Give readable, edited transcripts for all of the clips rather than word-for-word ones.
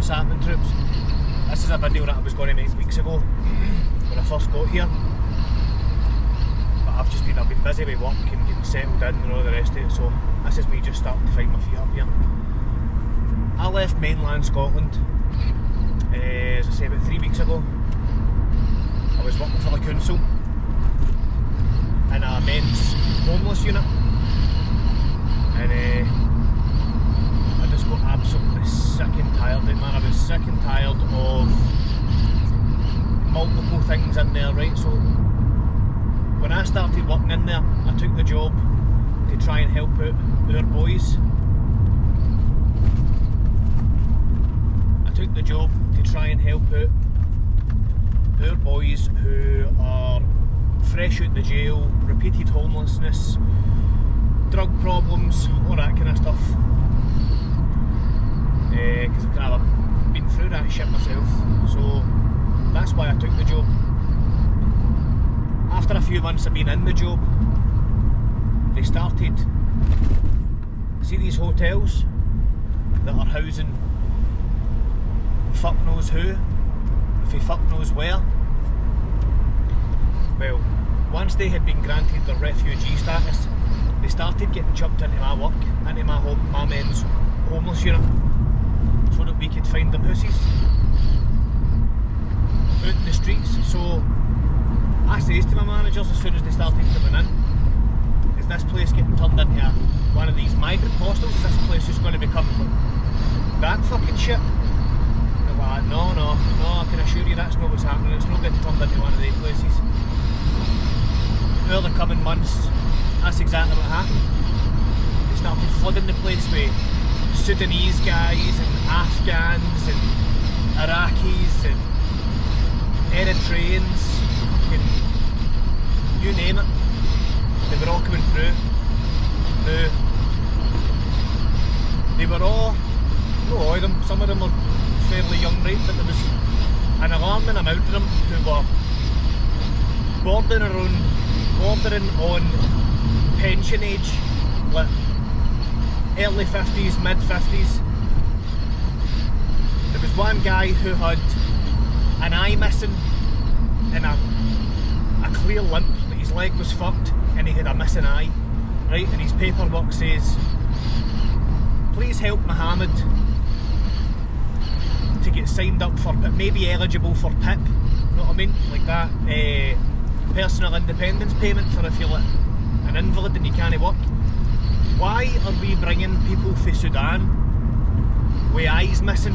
was happening, troops. This is a video that I was going to make weeks ago when I first got here. But I've been busy with work and getting settled in and all the rest of it, so this is me just starting to find my feet up here. I left mainland Scotland, as I say, about 3 weeks ago. I was working for the council in a men's homeless unit, and I just got absolutely sick and tired of it, man. I was sick and tired of multiple things in there, right? So when I started working in there, I took the job to try and help out our boys. I took the job to try and help out our boys who are fresh out the jail, repeated homelessness, drug problems, all that kind of stuff. Because I've kind of been through that shit myself, so that's why I took the job. After a few months of being in the job, they started, see these hotels that are housing fuck knows who, if he fuck knows where. Well, once they had been granted their refugee status, they started getting chucked into my work, into my men's homeless unit, so that we could find them houses out in the streets. So I says to my managers as soon as they started coming in, is this place getting turned into one of these migrant hostels? Is this place just going to become that fucking shit? They're like, no, I can assure you that's not what's happening. It's not getting turned into one of these places. Over the coming months, that's exactly what happened. They started flooding the place with Sudanese guys and Afghans and Iraqis and Eritreans, fucking you name it, they were all coming through. Now, they were all, not all of them, some of them were fairly young, right, but there was an alarming amount of them who were bordering on pension age, like early 50s, mid 50s. There was one guy who had an eye missing and a clear limp, that his leg was fucked and he had a missing eye, right? And his paperwork says, please help Mohammed to get signed up for, maybe eligible for PIP, you know what I mean? Like that, personal independence payment for if you're like an invalid and you can't work. Why are we bringing people from Sudan with eyes missing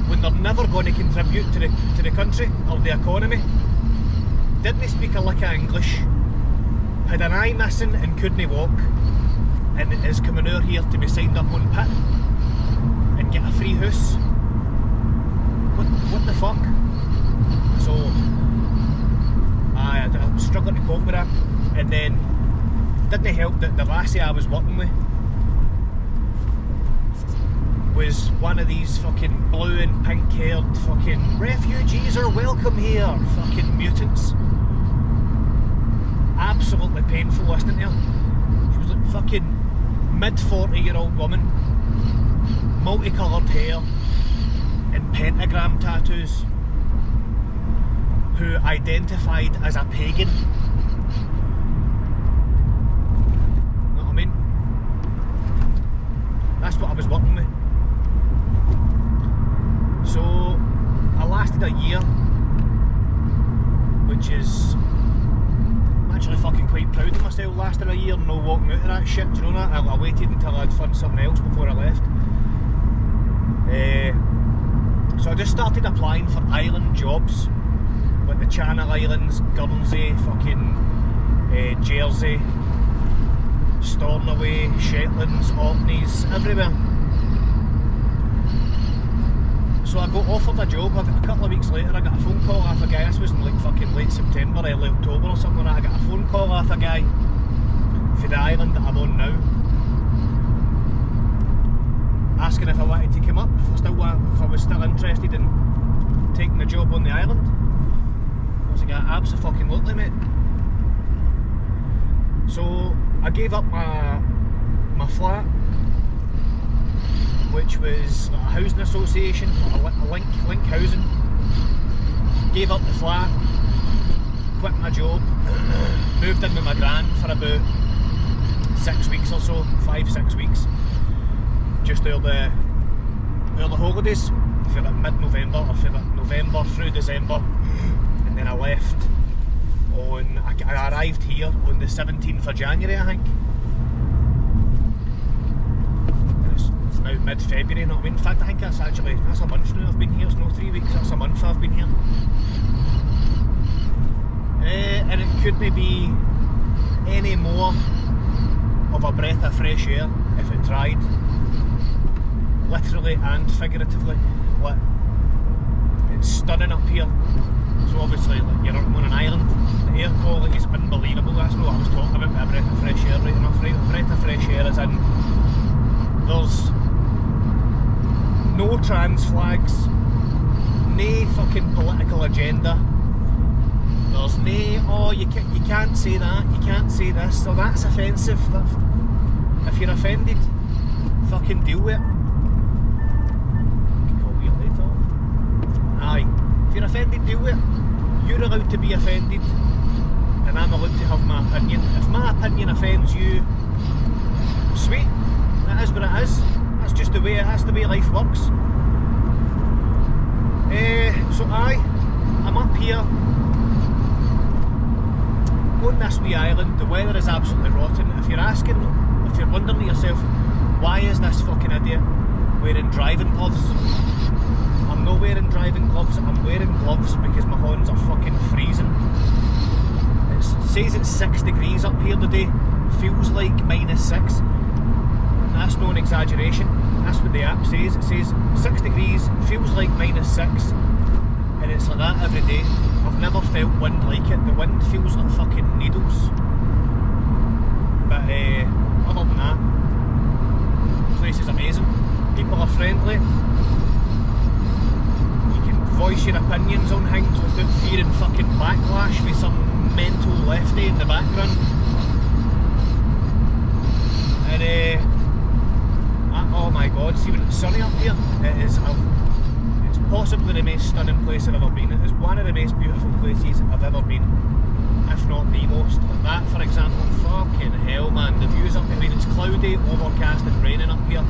when they're never going to contribute to the country or the economy? Didn't speak a lick of English, had an eye missing and couldn't walk, and is coming out here to be signed up on PIP and get a free house? What the fuck? So I was struggling to cope with that, and then didn't help that the lassie I was working with was one of these fucking blue and pink haired fucking refugees are welcome here fucking mutants. Absolutely painful listening to her. She was like fucking mid 40-year-old woman, multicoloured hair and pentagram tattoos, who identified as a pagan. Know what I mean? That's what I was working with. So I lasted a year, which is, I'm actually fucking quite proud of myself lasting a year, no walking out of that shit, do you know that? I waited until I'd found something else before I left. So I just started applying for island jobs, like the Channel Islands, Guernsey, fucking Jersey, Stornoway, Shetlands, Orkneys, everywhere. So I got offered a job. A couple of weeks later I got a phone call off a guy. This was in like fucking late September, early October or something like that. I got a phone call off a guy for the island that I'm on now, asking if I wanted to come up, if I was still interested in taking the job on the island. I was like, absolutely, mate. So I gave up my flat, which which was like a housing association, a link housing. Gave up the flat, quit my job, moved in with my gran for about 6 weeks or so, 5-6 weeks, just over the holidays, for like mid-November, or for like November through December, and then I left on, I arrived here on the 17th of January, I think. And it's now mid-February, you know what I mean? In fact, I think that's a month now I've been here, it's not 3 weeks, that's a month I've been here. And it couldn't be any more of a breath of fresh air if it tried, literally and figuratively. Like, it's stunning up here. So obviously, like, you're on an island, the air quality is unbelievable. That's not what I was talking about with a breath of fresh air, right enough, right? A breath of fresh air is in, there's no trans flags, no fucking political agenda. There's no, oh, you can't say that, you can't say this, so that's offensive. If you're offended, fucking deal with it. I can call you later. Aye, if you're offended, deal with it. You're allowed to be offended, and I'm allowed to have my opinion. If my opinion offends you, sweet, that is what it is. That's just the way, that's the way life works. So aye, I'm up here on this wee island. The weather is absolutely rotten. If you're wondering to yourself, why is this fucking idiot wearing driving gloves? I'm not wearing driving gloves, I'm wearing gloves because my hands are fucking freezing. It says it's 6 degrees up here today, feels like -6. That's no an exaggeration, that's what the app says. It says 6 degrees, feels like -6, and it's like that every day. I've never felt wind like it. The wind feels like fucking needles. But other than that, the place is amazing. People are friendly. You can voice your opinions on things without fearing fucking backlash with some mental lefty in the background. And oh my god, see when it's sunny up here, it's possibly the most stunning place I've ever been. It is one of the most beautiful places I've ever been, if not the most. Like that, for example, fucking hell man, the views up here, I mean, it's cloudy, overcast and raining up here,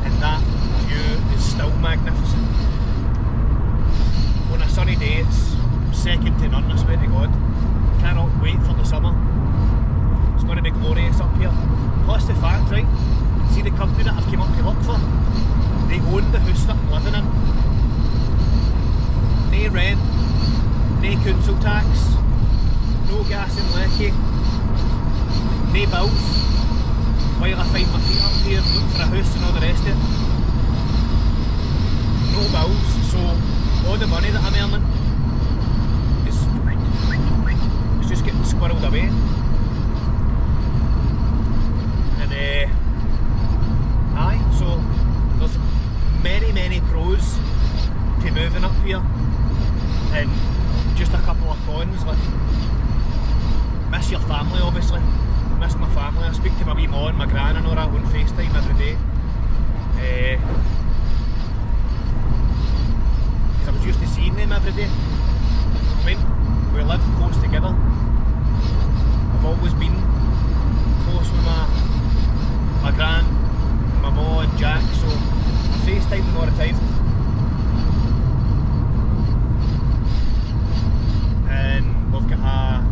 and that view is still magnificent. On a sunny day, it's second to none, I swear to God. Cannot wait for the summer. It's going to be glorious up here. Plus the fact, right, see the company that I've come up to work for, they own the house that I'm living in. No rent, no council tax, no gas and lecky, no bills, while I find my feet up here and look for a house and all the rest of it. No bills, so all the money that I'm earning is just getting squirreled away. And aye, so there's many pros to moving up here, and just a couple of cons, like miss your family obviously. Miss my family. I speak to my wee ma and my gran and all that on FaceTime every day. Because I was used to seeing them every day. I mean, we lived close together. I've always been close with my gran, my ma and Jack, so I FaceTime them all the time. And we've got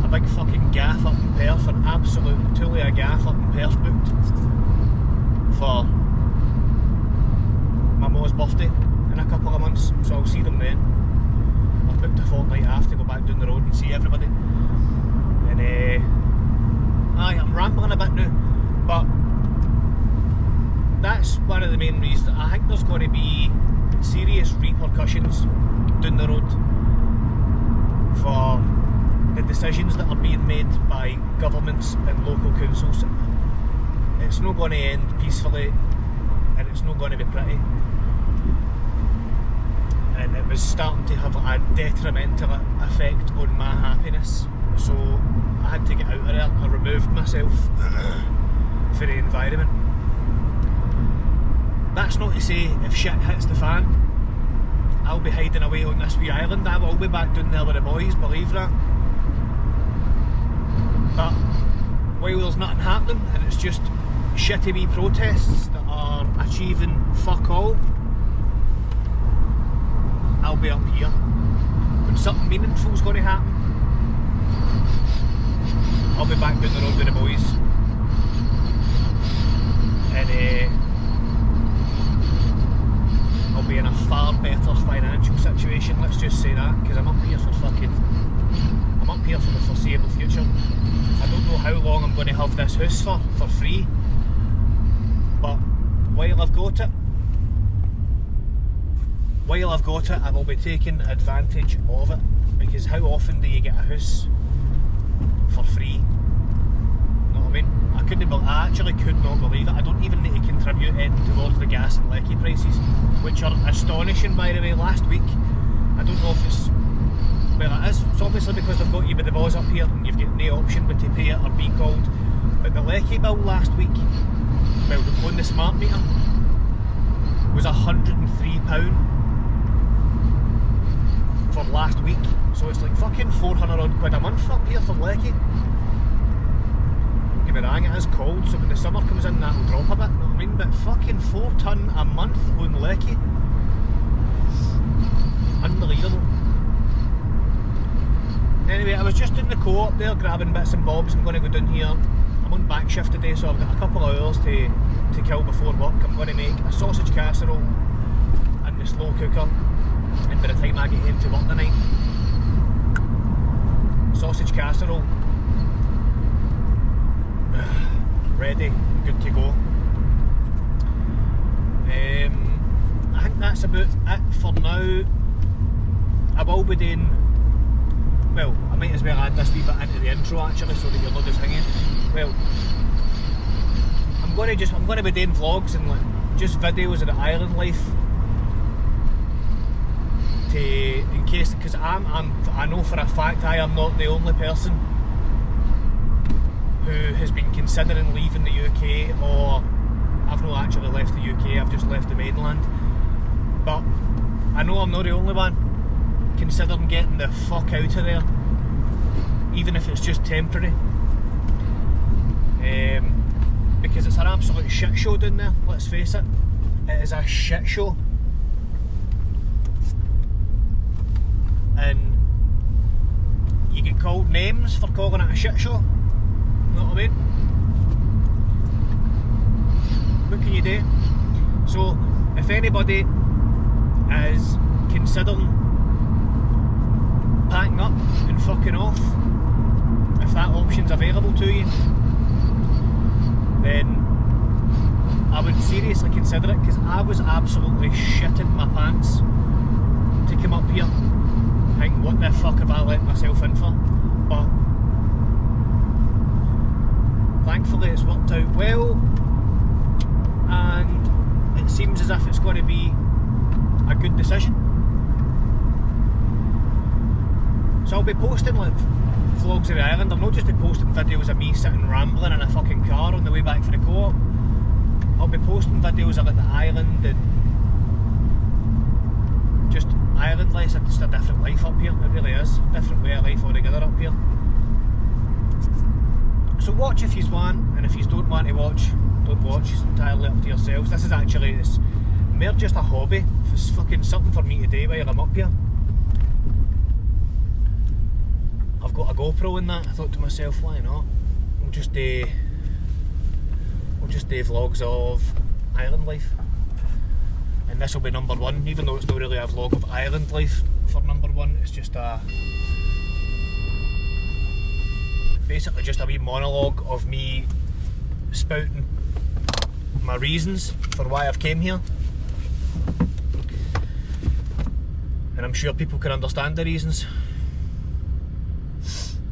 a big fucking gaff up in Perth, an absolute Tulia gaff up in Perth booked for my ma's birthday in a couple of months, so I'll see them then. I've booked a fortnight after to go back down the road and see everybody. And aye, I'm rambling a bit now, but that's one of the main reasons. I think there's going to be serious repercussions down the road for the decisions that are being made by governments and local councils. It's not going to end peacefully, and it's not going to be pretty. And it was starting to have a detrimental effect on my happiness, so I had to get out of there. I removed myself for the environment. that's not to say if shit hits the fan, I'll be hiding away on this wee island. I will be back down there with the boys, believe that. But while there's nothing happening and it's just shitty wee protests that are achieving fuck all, I'll be up here. When something meaningful's going to happen, I'll be back down the road with the boys. And I'll be in a far better financial situation, let's just say that, because I'm up here for the foreseeable future. I don't know how long I'm going to have this house for free, but while I've got it, I will be taking advantage of it, because how often do you get a house for free? You know what I mean? I actually could not believe it. I don't even need to contribute anything towards the gas and lecky prices, which are astonishing, by the way. Last week, I don't know if it's, well, it is. It's obviously because they've got you with the boss up here and you've got no option but to pay it or be called. But the lecky bill last week, well, on the smart meter, was £103 for last week. So it's like fucking 400 odd quid a month up here for lecky. Give me wrong, it is cold, so when the summer comes in that'll drop a bit, you know what I mean? But fucking £4 a month on lecky. Unbelievable. Anyway, I was just in the co-op there grabbing bits and bobs. I'm going to go down here. I'm on back shift today, so I've got a couple of hours to kill before work. I'm going to make a sausage casserole in the slow cooker, and by the time I get home to work tonight, sausage casserole ready, good to go. I think that's about it for now. I will be doing, well, I might as well add this wee bit into the intro actually, so that you're not just hanging. Well, I'm going to be doing vlogs and like just videos of the island life, in case, because I know for a fact I am not the only person who has been considering leaving the UK, or I've not actually left the UK, I've just left the mainland. But I know I'm not the only one considering getting the fuck out of there, even if it's just temporary. Because it's an absolute shit show down there, let's face it. It is a shit show. And you get called names for calling it a shit show. You know what I mean? What can you do? So, if anybody is considering packing up and fucking off, if that option's available to you, then I would seriously consider it, because I was absolutely shitting my pants to come up here. I think, what the fuck have I let myself in for? But thankfully it's worked out well, and it seems as if it's going to be a good decision. So I'll be posting like vlogs of the island. I'm not just posting videos of me sitting rambling in a fucking car on the way back for the co-op. I'll be posting videos of like the island and just island life. It's just a different life up here, it really is. Different way of life altogether up here. So watch if you want, and if you don't want to watch, don't watch. It's entirely up to yourselves. This is actually, it's more just a hobby. It's fucking something for me to do while I'm up here. I've got a GoPro in that. I thought to myself, why not? We'll just do vlogs of island life. And this will be number one, even though it's not really a vlog of island life for number one. It's just basically just a wee monologue of me spouting my reasons for why I've came here. And I'm sure people can understand the reasons.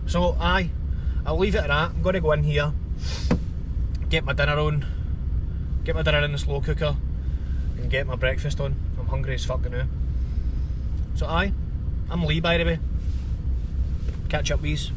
So I'll leave it at that. I'm going to go in here, get my dinner on, get my dinner in the slow cooker, and get my breakfast on. I'm hungry as fuck now. So I'm Lee, by the way. Catch up, wees.